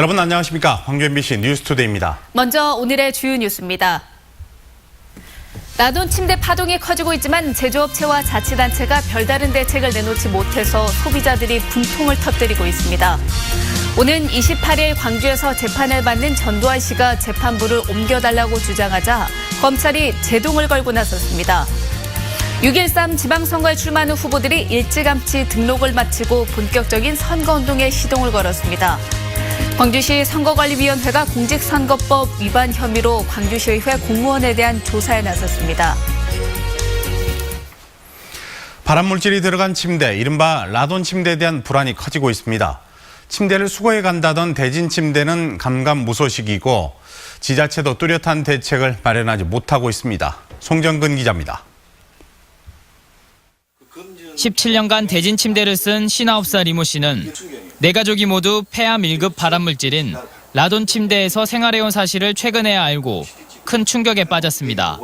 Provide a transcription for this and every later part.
여러분 안녕하십니까? 광주 MBC 뉴스투데이입니다. 먼저 오늘의 주요 뉴스입니다. 라돈 침대 파동이 커지고 있지만 제조업체와 자치단체가 별다른 대책을 내놓지 못해서 소비자들이 분통을 터뜨리고 있습니다. 오는 28일 광주에서 재판을 받는 전두환 씨가 재판부를 옮겨달라고 주장하자 검찰이 제동을 걸고 나섰습니다. 6.13 지방선거에 출마하는 후보들이 일찌감치 등록을 마치고 본격적인 선거운동에 시동을 걸었습니다. 광주시 선거관리위원회가 공직선거법 위반 혐의로 광주시의회 공무원에 대한 조사에 나섰습니다. 발암물질이 들어간 침대, 이른바 라돈 침대에 대한 불안이 커지고 있습니다. 침대를 수거해 간다던 대진침대는 감감무소식이고 지자체도 뚜렷한 대책을 마련하지 못하고 있습니다. 송정근 기자입니다. 17년간 대진 침대를 쓴 59살 이모 씨는 네 가족이 모두 폐암 1급 발암물질인 라돈 침대에서 생활해온 사실을 최근에야 알고 큰 충격에 빠졌습니다.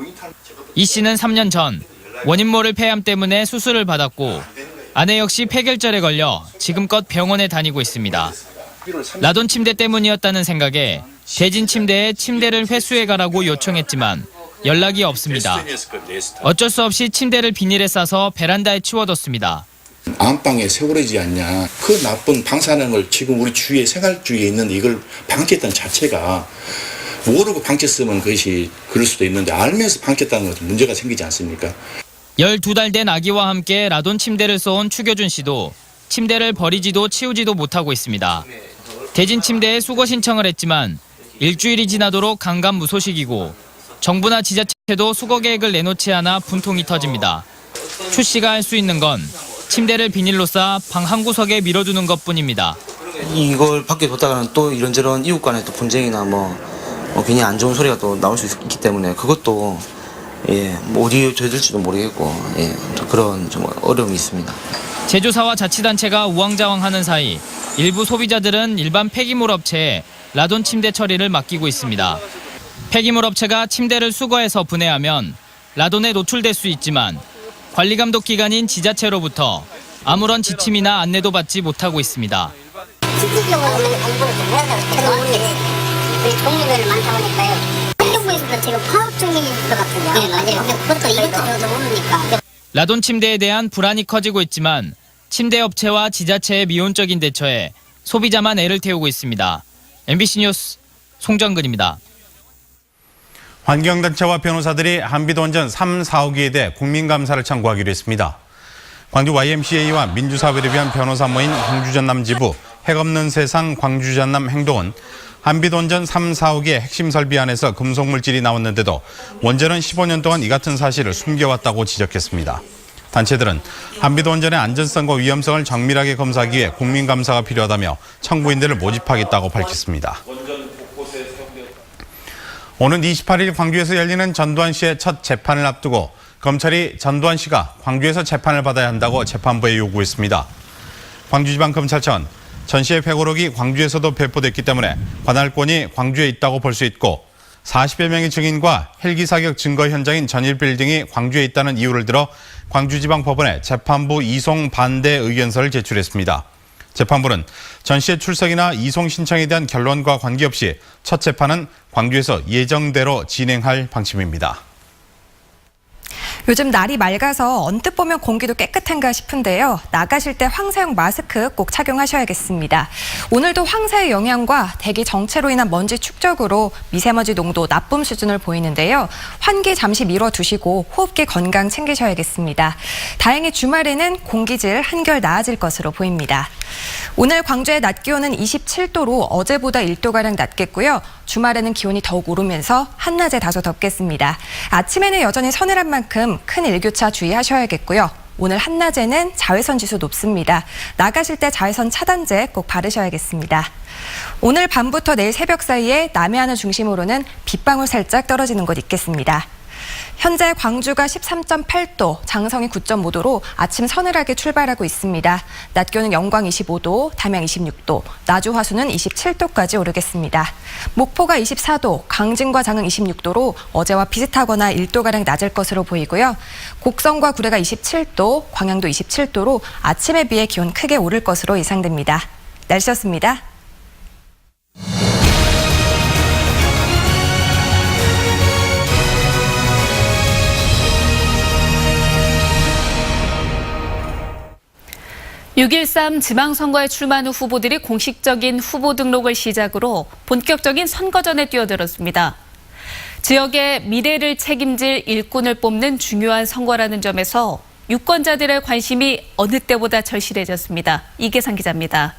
이 씨는 3년 전 원인 모를 폐암 때문에 수술을 받았고 아내 역시 폐결절에 걸려 지금껏 병원에 다니고 있습니다. 라돈 침대 때문이었다는 생각에 대진 침대에 침대를 회수해가라고 요청했지만 연락이 없습니다. 어쩔 수 없이 침대를 비닐에 싸서 베란다에 치워뒀습니다. 안방에 세월이지 않냐. 그 나쁜 방사능을 지금 우리 주위에 생활주위에 있는 이걸 방치했다는 자체가 모르고 방치했으면 그것이 그럴 수도 있는데 알면서 방치했다는 것은 문제가 생기지 않습니까? 12달 된 아기와 함께 라돈 침대를 써온 추교준 씨도 침대를 버리지도 치우지도 못하고 있습니다. 대진 침대에 수거 신청을 했지만 일주일이 지나도록 감감무소식이고 정부나 지자체도 수거 계획을 내놓지 않아 분통이 터집니다. 추 씨가 할 수 있는 건 침대를 비닐로 싸 방 한 구석에 밀어두는 것뿐입니다. 이걸 밖에 뒀다가는 또 이런저런 이웃 간에 또 분쟁이나 괜히 안 좋은 소리가 또 나올 수 있기 때문에 그것도 어디에 줘들지도 모르겠고 그런 좀 어려움이 있습니다. 제조사와 자치단체가 우왕좌왕하는 사이 일부 소비자들은 일반 폐기물 업체에 라돈 침대 처리를 맡기고 있습니다. 폐기물 업체가 침대를 수거해서 분해하면 라돈에 노출될 수 있지만 관리감독기관인 지자체로부터 아무런 지침이나 안내도 받지 못하고 있습니다. 실질적으로 공부를 좀 해야 돼요. 모르겠어요. 종류별로 많다 보니까요. 행정부에서도 지금 파업 중인 것 같은데요. 네, 맞아요. 그것도 이것도 저도 모르니까. 라돈 침대에 대한 불안이 커지고 있지만 침대 업체와 지자체의 미온적인 대처에 소비자만 애를 태우고 있습니다. MBC 뉴스 송정근입니다. 환경단체와 변호사들이 한비도원전 3, 4호기에 대해 국민감사를 청구하기로 했습니다. 광주 YMCA와 민주사회를 위한 변호사 모임 광주전남지부 핵없는 세상 광주전남 행동은 한비도원전 3, 4호기의 핵심 설비 안에서 금속물질이 나왔는데도 원전은 15년 동안 이 같은 사실을 숨겨왔다고 지적했습니다. 단체들은 한비도원전의 안전성과 위험성을 정밀하게 검사하기 위해 국민감사가 필요하다며 청구인들을 모집하겠다고 밝혔습니다. 오는 28일 광주에서 열리는 전두환 씨의 첫 재판을 앞두고 검찰이 전두환 씨가 광주에서 재판을 받아야 한다고 재판부에 요구했습니다. 광주지방검찰청, 전 씨의 회고록이 광주에서도 배포됐기 때문에 관할권이 광주에 있다고 볼 수 있고 40여 명의 증인과 헬기 사격 증거 현장인 전일 빌딩이 광주에 있다는 이유를 들어 광주지방법원에 재판부 이송 반대 의견서를 제출했습니다. 재판부는 전 씨의 출석이나 이송 신청에 대한 결론과 관계없이 첫 재판은 광주에서 예정대로 진행할 방침입니다. 요즘 날이 맑아서 언뜻 보면 공기도 깨끗한가 싶은데요. 나가실 때 황사용 마스크 꼭 착용하셔야겠습니다. 오늘도 황사의 영향과 대기 정체로 인한 먼지 축적으로 미세먼지 농도 나쁨 수준을 보이는데요. 환기 잠시 미뤄두시고 호흡기 건강 챙기셔야겠습니다. 다행히 주말에는 공기질 한결 나아질 것으로 보입니다. 오늘 광주의 낮 기온은 27도로 어제보다 1도가량 낮겠고요. 주말에는 기온이 더욱 오르면서 한낮에 다소 덥겠습니다. 아침에는 여전히 서늘한 만큼 큰 일교차 주의하셔야겠고요. 오늘 한낮에는 자외선 지수 높습니다. 나가실 때 자외선 차단제 꼭 바르셔야겠습니다. 오늘 밤부터 내일 새벽 사이에 남해안을 중심으로는 빗방울 살짝 떨어지는 곳 있겠습니다. 현재 광주가 13.8도, 장성이 9.5도로 아침 서늘하게 출발하고 있습니다. 낮 기온은 영광 25도, 담양 26도, 나주 화수는 27도까지 오르겠습니다. 목포가 24도, 강진과 장흥 26도로 어제와 비슷하거나 1도가량 낮을 것으로 보이고요. 곡성과 구례가 27도, 광양도 27도로 아침에 비해 기온 크게 오를 것으로 예상됩니다. 날씨였습니다. 6.13 지방선거에 출마한 후보들이 공식적인 후보 등록을 시작으로 본격적인 선거전에 뛰어들었습니다. 지역의 미래를 책임질 일꾼을 뽑는 중요한 선거라는 점에서 유권자들의 관심이 어느 때보다 절실해졌습니다. 이계상 기자입니다.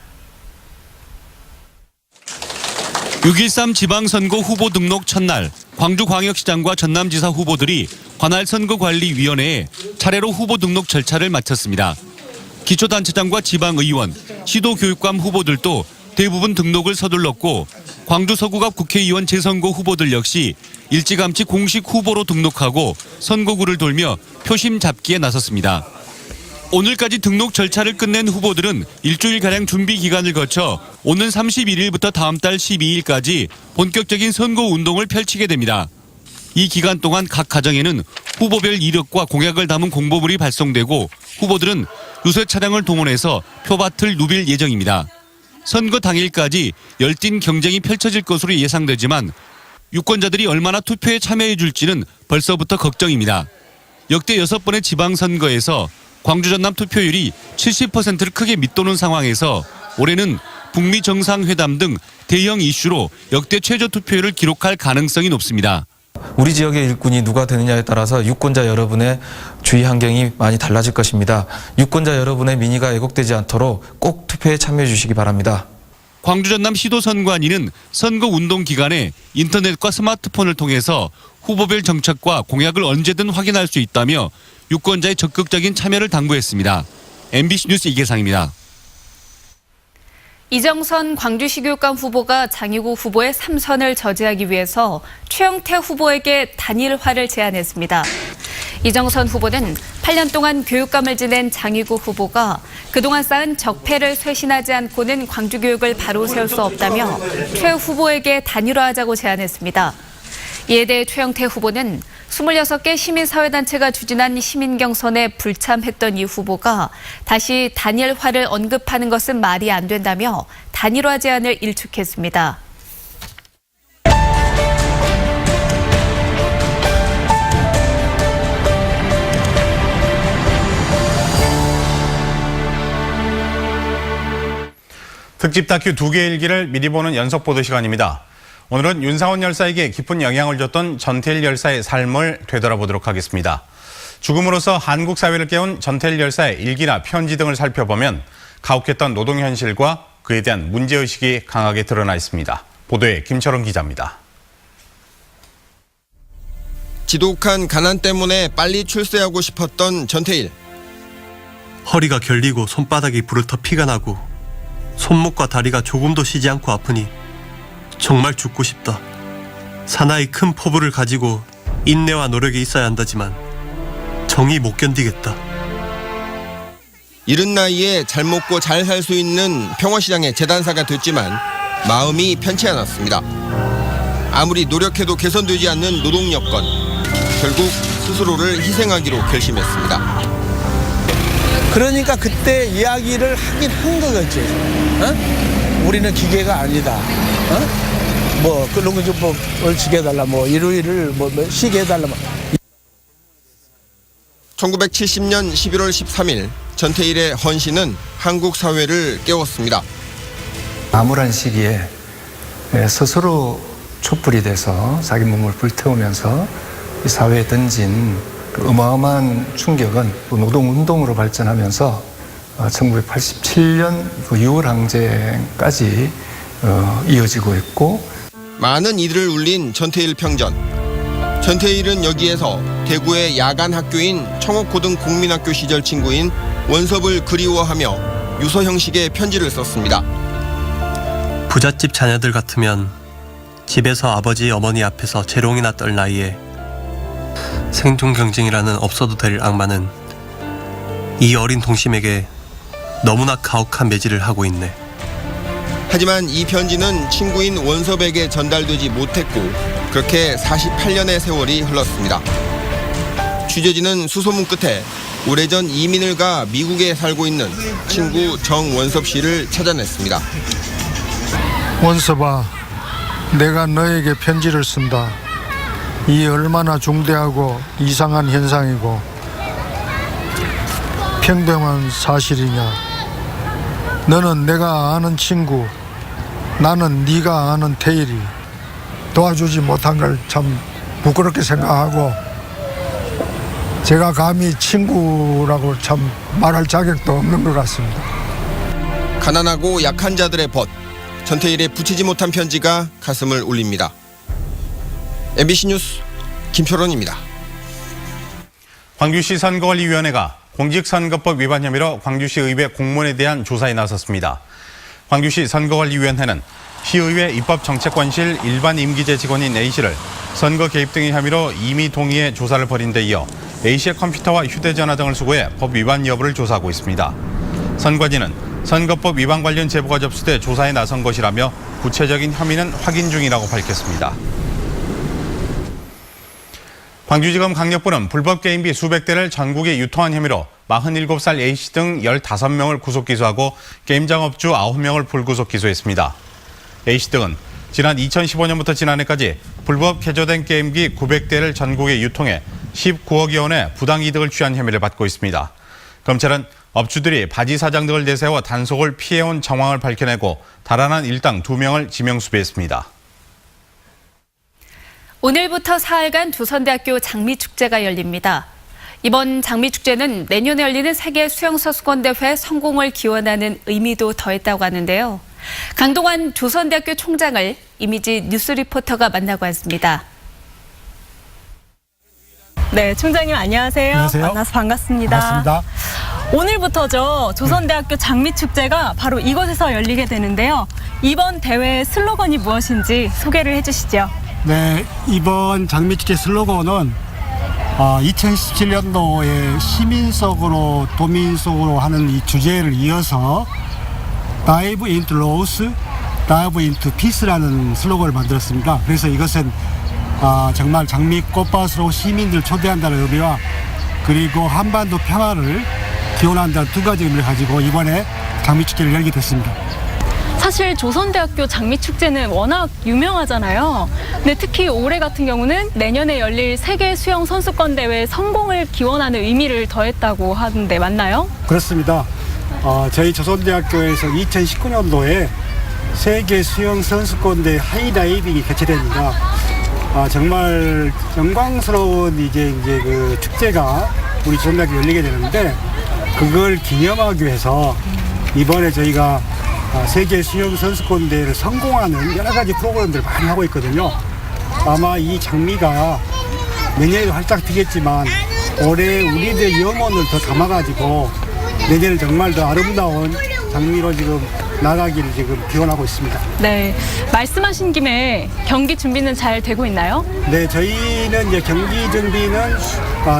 6.13 지방선거 후보 등록 첫날 광주광역시장과 전남지사 후보들이 관할 선거관리위원회에 차례로 후보 등록 절차를 마쳤습니다. 기초단체장과 지방의원, 시도교육감 후보들도 대부분 등록을 서둘렀고 광주 서구갑 국회의원 재선거 후보들 역시 일찌감치 공식 후보로 등록하고 선거구를 돌며 표심 잡기에 나섰습니다. 오늘까지 등록 절차를 끝낸 후보들은 일주일가량 준비 기간을 거쳐 오는 31일부터 다음 달 12일까지 본격적인 선거 운동을 펼치게 됩니다. 이 기간 동안 각 가정에는 후보별 이력과 공약을 담은 공보물이 발송되고 후보들은 유세 차량을 동원해서 표밭을 누빌 예정입니다. 선거 당일까지 열띤 경쟁이 펼쳐질 것으로 예상되지만 유권자들이 얼마나 투표에 참여해 줄지는 벌써부터 걱정입니다. 역대 6번의 지방선거에서 광주 전남 투표율이 70%를 크게 밑도는 상황에서 올해는 북미 정상회담 등 대형 이슈로 역대 최저 투표율을 기록할 가능성이 높습니다. 우리 지역의 일꾼이 누가 되느냐에 따라서 유권자 여러분의 주의 환경이 많이 달라질 것입니다. 유권자 여러분의 민의가 왜곡되지 않도록 꼭 투표에 참여해 주시기 바랍니다. 광주 전남 시도선관위는 선거운동 기간에 인터넷과 스마트폰을 통해서 후보별 정책과 공약을 언제든 확인할 수 있다며 유권자의 적극적인 참여를 당부했습니다. MBC 뉴스 이계상입니다. 이정선 광주시 교육감 후보가 장희구 후보의 3선을 저지하기 위해서 최영태 후보에게 단일화를 제안했습니다. 이정선 후보는 8년 동안 교육감을 지낸 장희구 후보가 그동안 쌓은 적폐를 쇄신하지 않고는 광주 교육을 바로 세울 수 없다며 최 후보에게 단일화하자고 제안했습니다. 이에 대해 최영태 후보는 26개 시민사회단체가 추진한 시민경선에 불참했던 이 후보가 다시 단일화를 언급하는 것은 말이 안 된다며 단일화 제안을 일축했습니다. 특집 다큐 2개의 일기를 미리 보는 연속 보도 시간입니다. 오늘은 윤사원 열사에게 깊은 영향을 줬던 전태일 열사의 삶을 되돌아보도록 하겠습니다. 죽음으로써 한국 사회를 깨운 전태일 열사의 일기나 편지 등을 살펴보면 가혹했던 노동 현실과 그에 대한 문제의식이 강하게 드러나 있습니다. 보도에 김철원 기자입니다. 지독한 가난 때문에 빨리 출세하고 싶었던 전태일. 허리가 결리고 손바닥이 부르터 피가 나고 손목과 다리가 조금도 쉬지 않고 아프니 정말 죽고 싶다. 사나이 큰 포부를 가지고 인내와 노력이 있어야 한다지만 정이 못 견디겠다. 이른 나이에 잘 먹고 잘 살 수 있는 평화시장의 재단사가 됐지만 마음이 편치 않았습니다. 아무리 노력해도 개선되지 않는 노동 여건. 결국 스스로를 희생하기로 결심했습니다. 그러니까 그때 이야기를 하긴 한 거겠지. 어? 우리는 기계가 아니다. 어? 뭐 그런 거 좀 뭐 얼치게 해달라, 뭐 일요일을 뭐 쉬게 해달라. 1970년 11월 13일 전태일의 헌신은 한국 사회를 깨웠습니다. 암울한 시기에 스스로 촛불이 돼서 자기 몸을 불태우면서 이 사회에 던진 그 어마어마한 충격은 노동운동으로 발전하면서 1987년 그 6월 항쟁까지 이어지고 있고, 많은 이들을 울린 전태일 평전. 전태일은 여기에서 대구의 야간 학교인 청옥고등 국민학교 시절 친구인 원섭을 그리워하며 유서 형식의 편지를 썼습니다. 부잣집 자녀들 같으면 집에서 아버지 어머니 앞에서 재롱이나 떨 나이에 생존 경쟁이라는 없어도 될 악마는 이 어린 동심에게 너무나 가혹한 매질을 하고 있네. 하지만 이 편지는 친구인 원섭에게 전달되지 못했고 그렇게 48년의 세월이 흘렀습니다. 취재진은 수소문 끝에 오래전 이민을 가 미국에 살고 있는 친구 정원섭 씨를 찾아냈습니다. 원섭아, 내가 너에게 편지를 쓴다. 이 얼마나 중대하고 이상한 현상이고 평범한 사실이냐. 너는 내가 아는 친구, 나는 네가 아는 태일이 도와주지 못한 걸 참 부끄럽게 생각하고 제가 감히 친구라고 참 말할 자격도 없는 것 같습니다. 가난하고 약한 자들의 벗, 전태일의 붙이지 못한 편지가 가슴을 울립니다. MBC 뉴스 김철원입니다. 광주시 선거관리위원회가 공직선거법 위반 혐의로 광주시 의회 공무원에 대한 조사에 나섰습니다. 광주시 선거관리위원회는 시의회 입법정책관실 일반 임기제 직원인 A씨를 선거 개입 등의 혐의로 임의 동의해 조사를 벌인 데 이어 A씨의 컴퓨터와 휴대전화 등을 수거해 법 위반 여부를 조사하고 있습니다. 선관위는 선거법 위반 관련 제보가 접수돼 조사에 나선 것이라며 구체적인 혐의는 확인 중이라고 밝혔습니다. 광주지검 강력부는 불법 게임기 수백 대를 전국에 유통한 혐의로 47살 A씨 등 15명을 구속 기소하고 게임장 업주 9명을 불구속 기소했습니다. A씨 등은 지난 2015년부터 지난해까지 불법 개조된 게임기 900대를 전국에 유통해 19억여 원의 부당이득을 취한 혐의를 받고 있습니다. 검찰은 업주들이 바지 사장 등을 내세워 단속을 피해온 정황을 밝혀내고 달아난 일당 2명을 지명수배했습니다. 오늘부터 사흘간 조선대학교 장미축제가 열립니다. 이번 장미축제는 내년에 열리는 세계 수영선수권대회 성공을 기원하는 의미도 더했다고 하는데요. 강동환 조선대학교 총장을 이미지 뉴스 리포터가 만나고 왔습니다. 네, 총장님 안녕하세요. 안녕하세요. 만나서 반갑습니다. 반갑습니다. 오늘부터죠. 조선대학교 장미축제가 바로 이곳에서 열리게 되는데요. 이번 대회의 슬로건이 무엇인지 소개를 해주시죠. 네, 이번 장미축제 슬로건은 2017년도에 시민 속으로 도민 속으로 하는 이 주제를 이어서 Dive into Rose, Dive into Peace라는 슬로건을 만들었습니다. 그래서 이것은 정말 장미꽃밭으로 시민들 초대한다는 의미와 그리고 한반도 평화를 기원한다는 두 가지 의미를 가지고 이번에 장미축제를 열게 됐습니다. 사실 조선대학교 장미축제는 워낙 유명하잖아요. 근데 특히 올해 같은 경우는 내년에 열릴 세계 수영 선수권 대회 성공을 기원하는 의미를 더했다고 하는데 맞나요? 그렇습니다. 저희 조선대학교에서 2019년도에 세계 수영 선수권대 하이다이빙이 개최됩니다. 정말 영광스러운 이제 그 축제가 우리 조선대학교 열리게 되는데 그걸 기념하기 위해서 이번에 저희가 세계 수영 선수권 대회를 성공하는 여러 가지 프로그램들을 많이 하고 있거든요. 아마 이 장미가 내년에도 활짝 피겠지만 올해 우리들의 영혼을 더 담아가지고 내년에 정말 더 아름다운 장미로 지금 나가기를 지금 기원하고 있습니다. 네, 말씀하신 김에 경기 준비는 잘 되고 있나요? 네, 저희는 이제 경기 준비는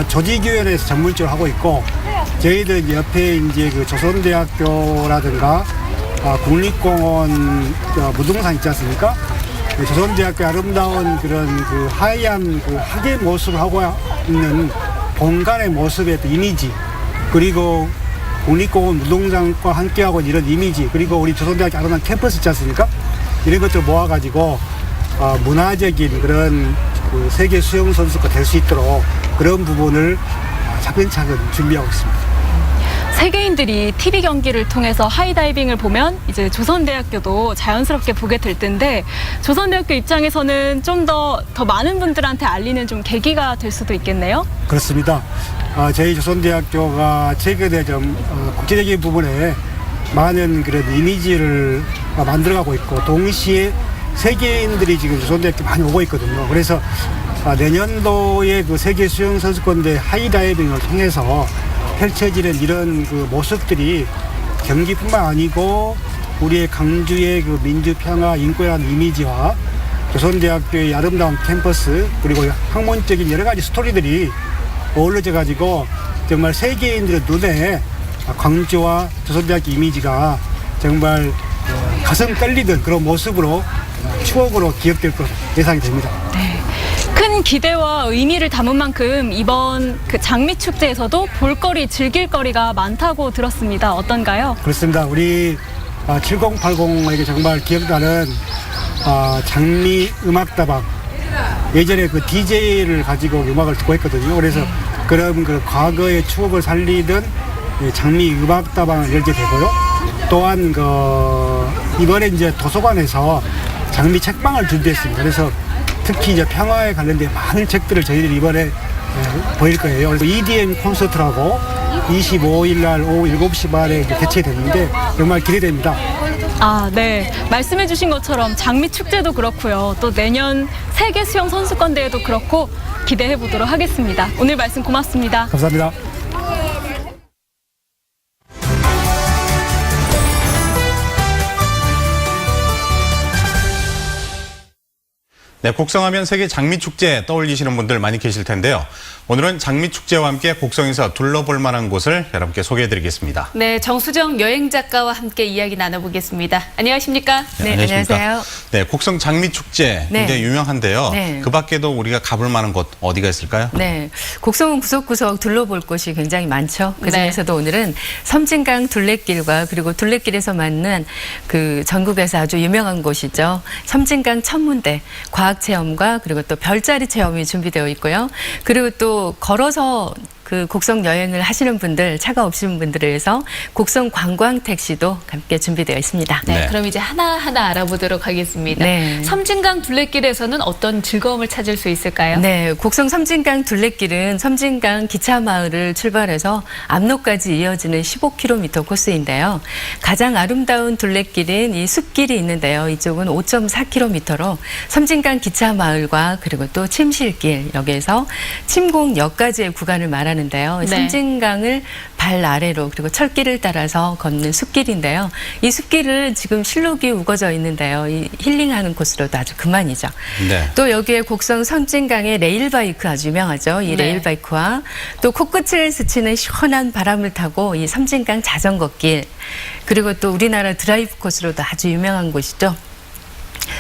조직위원회에서 전문적으로 하고 있고 저희들 이제 옆에 이제 그 조선대학교라든가 국립공원 무등산 있지 않습니까? 조선대학교 아름다운 그런 그 하얀 그 학예 모습을 하고 있는 본관의 모습의 이미지 그리고 국립공원 무등산과 함께하고 이런 이미지 그리고 우리 조선대학교 아름다운 캠퍼스 있지 않습니까? 이런 것들 모아가지고 문화적인 그런 그 세계 수영 선수가 될 수 있도록 그런 부분을 차근차근 준비하고 있습니다. 세계인들이 TV 경기를 통해서 하이다이빙을 보면 이제 조선대학교도 자연스럽게 보게 될 텐데 조선대학교 입장에서는 좀 더 많은 분들한테 알리는 좀 계기가 될 수도 있겠네요. 그렇습니다. 저희 조선대학교가 최근에 좀 국제적인 부분에 많은 그런 이미지를 만들어가고 있고 동시에 세계인들이 지금 조선대학교 많이 오고 있거든요. 그래서 내년도에 그 세계 수영 선수권대 하이다이빙을 통해서 펼쳐지는 이런 그 모습들이 경기뿐만 아니고 우리의 강주의 그 민주평화 인권이라는 이미지와 조선대학교의 아름다운 캠퍼스 그리고 학문적인 여러 가지 스토리들이 어우러져 가지고 정말 세계인들의 눈에 광주와 조선대학교 이미지가 정말 가슴 떨리던 그런 모습으로 추억으로 기억될 것으로 예상이 됩니다. 네. 큰 기대와 의미를 담은 만큼 이번 그 장미축제에서도 볼거리, 즐길거리가 많다고 들었습니다. 어떤가요? 그렇습니다. 우리 7080에게 정말 기억나는 장미 음악다방 예전에 그 DJ를 가지고 음악을 듣고 했거든요. 그래서 그런 그 과거의 추억을 살리던 장미 음악다방을 열게 되고요. 또한 이번에 이제 도서관에서 장미 책방을 준비했습니다. 그래서 특히 이제 평화에 관련된 많은 책들을 저희들이 이번에 보일 거예요. 그래서 EDM 콘서트라고 25일 날 오후 7시 반에 개최됐는데 정말 기대됩니다. 아, 네. 말씀해주신 것처럼 장미 축제도 그렇고요. 또 내년 세계 수영 선수권 대회도 그렇고 기대해 보도록 하겠습니다. 오늘 말씀 고맙습니다. 감사합니다. 네, 곡성하면 세계 장미축제 떠올리시는 분들 많이 계실 텐데요. 오늘은 장미축제와 함께 곡성에서 둘러볼 만한 곳을 여러분께 소개해드리겠습니다. 네, 정수정 여행작가와 함께 이야기 나눠보겠습니다. 안녕하십니까? 네, 안녕하세요. 네, 곡성 장미축제 굉장히 유명한데요. 네. 그 밖에도 우리가 가볼 만한 곳 어디가 있을까요? 네, 곡성은 구석구석 둘러볼 곳이 굉장히 많죠. 그중에서도 오늘은 섬진강 둘레길과 그리고 둘레길에서 만난 그 전국에서 아주 유명한 곳이죠. 섬진강 천문대 과학체험과 그리고 또 별자리 체험이 준비되어 있고요. 그리고 또 걸어서 그 곡성 여행을 하시는 분들, 차가 없으신 분들을 위해서 곡성 관광 택시도 함께 준비되어 있습니다. 네, 그럼 이제 하나하나 알아보도록 하겠습니다. 네. 섬진강 둘레길에서는 어떤 즐거움을 찾을 수 있을까요? 네, 곡성 섬진강 둘레길은 섬진강 기차마을을 출발해서 압록까지 이어지는 15km 코스인데요. 가장 아름다운 둘레길인 이 숲길이 있는데요. 이쪽은 5.4km로 섬진강 기차마을과 그리고 또 침실길, 여기에서 침공역까지의 구간을 말하는데요. 네. 섬진강을 발 아래로 그리고 철길을 따라서 걷는 숲길인데요. 이 숲길은 지금 실록이 우거져 있는데요. 이 힐링하는 곳으로도 아주 그만이죠. 네. 또 여기에 곡성 섬진강의 레일바이크 아주 유명하죠. 이 네. 레일바이크와 또 코끝을 스치는 시원한 바람을 타고 이 섬진강 자전거길, 그리고 또 우리나라 드라이브 코스로도 아주 유명한 곳이죠.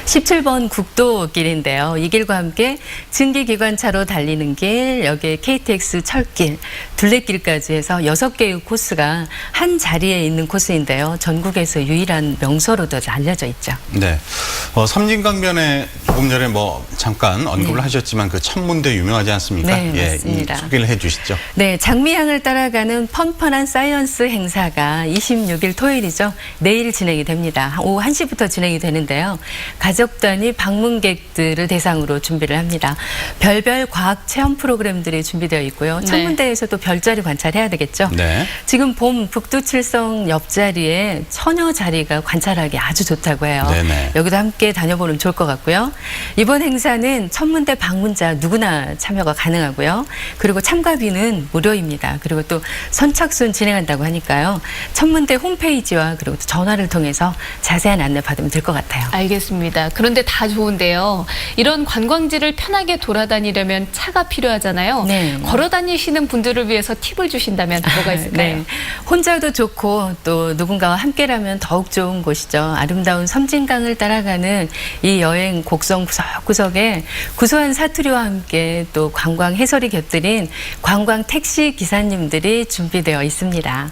17번 국도길인데요. 이 길과 함께 증기기관차로 달리는 길, 여기에 KTX 철길, 둘레길까지 해서 6개의 코스가 한 자리에 있는 코스인데요. 전국에서 유일한 명소로도 알려져 있죠. 네, 섬진강변에 조금 전에 잠깐 언급을 하셨지만 그 천문대 유명하지 않습니까? 네, 맞습니다. 소개를 해주시죠. 네, 장미향을 따라가는 펀펀한 사이언스 행사가 26일 토요일이죠. 내일 진행이 됩니다. 오후 1시부터 진행이 되는데요. 가족 단위 방문객들을 대상으로 준비를 합니다. 별별 과학 체험 프로그램들이 준비되어 있고요. 천문대에서도 별자리 관찰해야 되겠죠. 네. 지금 봄 북두칠성 옆자리에 처녀 자리가 관찰하기 아주 좋다고 해요. 네네. 여기도 함께 다녀보면 좋을 것 같고요. 이번 행사는 천문대 방문자 누구나 참여가 가능하고요. 그리고 참가비는 무료입니다. 그리고 또 선착순 진행한다고 하니까요. 천문대 홈페이지와 그리고 또 전화를 통해서 자세한 안내 받으면 될 것 같아요. 알겠습니다. 그런데 다 좋은데요. 이런 관광지를 편하게 돌아다니려면 차가 필요하잖아요. 네. 걸어 다니시는 분들을 위해서 팁을 주신다면 뭐가 있을까요? 네. 혼자도 좋고 또 누군가와 함께라면 더욱 좋은 곳이죠. 아름다운 섬진강을 따라가는 이 여행 곡성 구석구석에 구수한 사투리와 함께 또 관광 해설이 곁들인 관광 택시 기사님들이 준비되어 있습니다.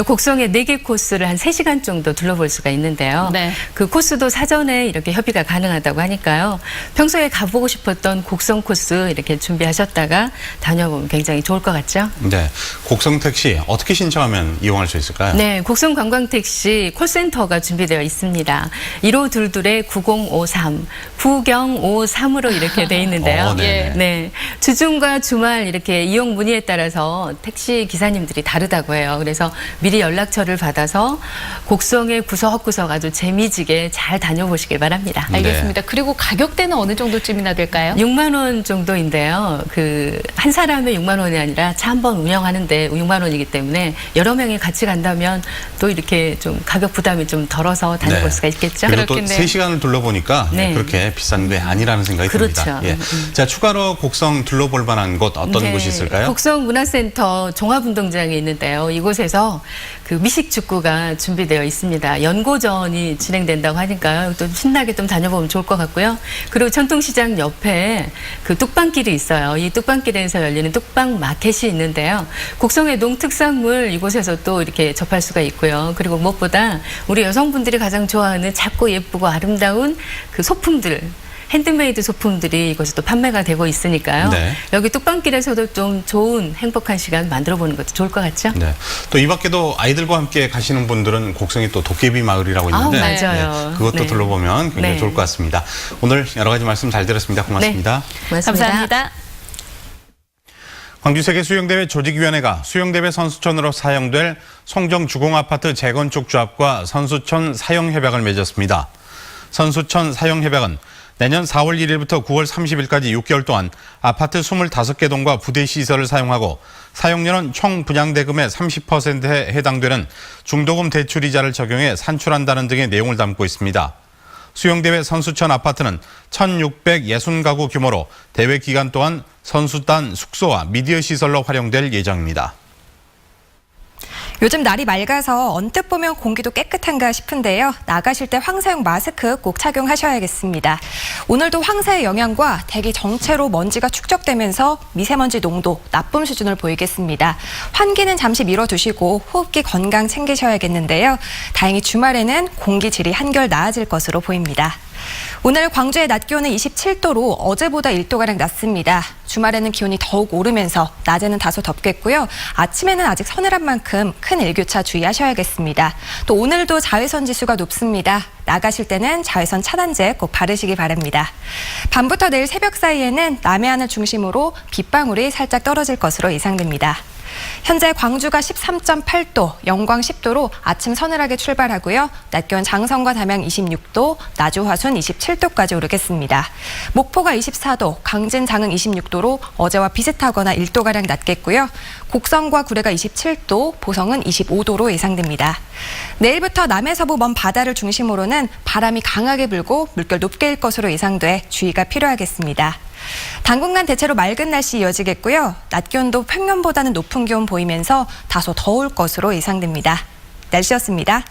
곡성의 4개 코스를 한 3시간 정도 둘러볼 수가 있는데요. 네. 그 코스도 사전에 이렇게 협의가 가능하다고 하니까요. 평소에 가보고 싶었던 곡성 코스 이렇게 준비하셨다가 다녀보면 굉장히 좋을 것 같죠? 네, 곡성 택시 어떻게 신청하면 이용할 수 있을까요? 네, 곡성 관광택시 콜센터가 준비되어 있습니다. 1522-9053, 9053으로 이렇게 돼 있는데요. 네네. 네, 주중과 주말 이렇게 이용 문의에 따라서 택시 기사님들이 다르다고 해요. 그래서 미리 연락처를 받아서 곡성의 구석구석 아주 재미지게 잘 다녀보시길 바랍니다. 알겠습니다. 그리고 가격대는 어느 정도쯤이나 될까요? 6만 원 정도인데요. 한 사람에 6만 원이 아니라 차 한 번 운영하는데 6만 원이기 때문에 여러 명이 같이 간다면 또 이렇게 좀 가격 부담이 좀 덜어서 다녀볼 수가 있겠죠. 그리고 또 3시간을 둘러보니까 네. 그렇게 비싼 게 아니라는 생각이 그렇죠. 듭니다. 예. 자, 추가로 곡성 둘러볼 만한 곳 어떤 곳이 있을까요? 곡성 문화센터 종합운동장이 있는데요. 이곳에서 그 미식축구가 준비되어 있습니다. 연고전이 진행된다고 하니까요. 또 신나게 좀 다녀보면 좋을 것 같고요. 그리고 전통시장 옆에 그 뚝방길이 있어요. 이 뚝방길에서 열리는 뚝방 마켓이 있는데요. 곡성의 농특산물 이곳에서 또 이렇게 접할 수가 있고요. 그리고 무엇보다 우리 여성분들이 가장 좋아하는 작고 예쁘고 아름다운 그 소품들, 핸드메이드 소품들이 이곳에 또 판매가 되고 있으니까요. 네. 여기 뚝방길에서도 좀 좋은 행복한 시간 만들어 보는 것도 좋을 것 같죠? 네. 또 이 밖에도 아이들과 함께 가시는 분들은 곡성이 또 도깨비 마을이라고 있는데 맞아요. 그것도 네. 둘러보면 굉장히 네. 좋을 것 같습니다. 오늘 여러 가지 말씀 잘 들었습니다. 고맙습니다. 감사합니다. 광주 세계수영대회 조직위원회가 수영대회 선수촌으로 사용될 송정주공아파트 재건축 조합과 선수촌 사용협약을 맺었습니다. 선수촌 사용협약은 내년 4월 1일부터 9월 30일까지 6개월 동안 아파트 25개 동과 부대시설을 사용하고 사용료는 총 분양대금의 30%에 해당되는 중도금 대출이자를 적용해 산출한다는 등의 내용을 담고 있습니다. 수영대회 선수촌 아파트는 1,660가구 규모로 대회 기간 동안 선수단 숙소와 미디어 시설로 활용될 예정입니다. 요즘 날이 맑아서 언뜻 보면 공기도 깨끗한가 싶은데요. 나가실 때 황사용 마스크 꼭 착용하셔야겠습니다. 오늘도 황사의 영향과 대기 정체로 먼지가 축적되면서 미세먼지 농도 나쁨 수준을 보이겠습니다. 환기는 잠시 미뤄두시고 호흡기 건강 챙기셔야겠는데요. 다행히 주말에는 공기 질이 한결 나아질 것으로 보입니다. 오늘 광주의 낮 기온은 27도로 어제보다 1도가량 낮습니다. 주말에는 기온이 더욱 오르면서 낮에는 다소 덥겠고요. 아침에는 아직 서늘한 만큼 큰 일교차 주의하셔야겠습니다. 또 오늘도 자외선 지수가 높습니다. 나가실 때는 자외선 차단제 꼭 바르시기 바랍니다. 밤부터 내일 새벽 사이에는 남해안을 중심으로 빗방울이 살짝 떨어질 것으로 예상됩니다. 현재 광주가 13.8도, 영광 10도로 아침 서늘하게 출발하고요. 낮 기온 장성과 담양 26도, 나주 화순 27도까지 오르겠습니다. 목포가 24도, 강진 장흥 26도로 어제와 비슷하거나 1도가량 낮겠고요. 곡성과 구례가 27도, 보성은 25도로 예상됩니다. 내일부터 남해서부 먼 바다를 중심으로는 바람이 강하게 불고 물결 높게 일 것으로 예상돼 주의가 필요하겠습니다. 당분간 대체로 맑은 날씨 이어지겠고요. 낮 기온도 평년보다는 높은 기온 보이면서 다소 더울 것으로 예상됩니다. 날씨였습니다.